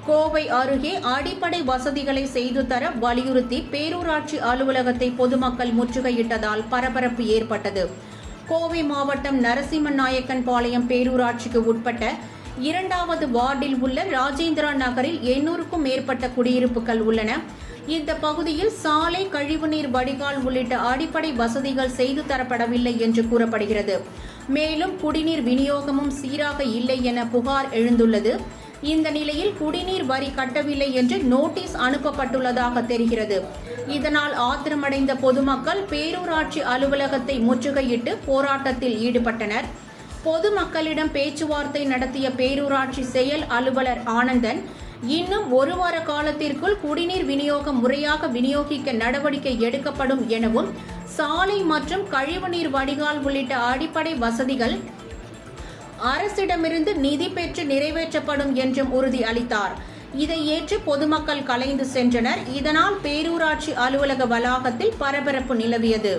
கோவை அருகே அடிப்படை வசதிகளை செய்து தர வலியுறுத்தி பேரூராட்சி அலுவலகத்தை பொதுமக்கள் முற்றுகையிட்டதால் பரபரப்பு ஏற்பட்டது. கோவை மாவட்டம் நரசிம்மநாயக்கன் பாளையம் பேரூராட்சிக்கு உட்பட்ட 2வது வார்டில் உள்ள ராஜேந்திரா நகரில் 800க்கும் மேற்பட்ட குடியிருப்புகள் உள்ளன. இந்த பகுதியில் சாலை, கழிவுநீர் வடிகால் உள்ளிட்ட அடிப்படை வசதிகள் செய்து தரப்படவில்லை என்று கூறப்படுகிறது. மேலும் குடிநீர் விநியோகமும் சீராக இல்லை என புகார் எழுந்துள்ளது. இந்த நிலையில் குடிநீர் வரி கட்டவில்லை என்று நோட்டீஸ் அனுப்பப்பட்டுள்ளதாக தெரிகிறது. இதனால் ஆத்திரமடைந்த பொதுமக்கள் பேரூராட்சி அலுவலகத்தை முற்றுகையிட்டு போராட்டத்தில் ஈடுபட்டனர். பொதுமக்களிடம் பேச்சுவார்த்தை நடத்திய பேரூராட்சி செயல் அலுவலர் ஆனந்தன், இன்னும் 1 வார காலத்திற்குள் குடிநீர் விநியோகம் முறையாக விநியோகிக்க நடவடிக்கை எடுக்கப்படும் எனவும், சாலை மற்றும் கழிவுநீர் வடிகால் உள்ளிட்ட அடிப்படை வசதிகள் அரசிடமிருந்து நிதி பெற்று நிறைவேற்றப்படும் என்றும் உறுதி அளித்தார். இதை ஏற்று பொதுமக்கள் கலைந்து சென்றனர். இதனால் பேரூராட்சி அலுவலக வளாகத்தில் பரபரப்பு நிலவியது.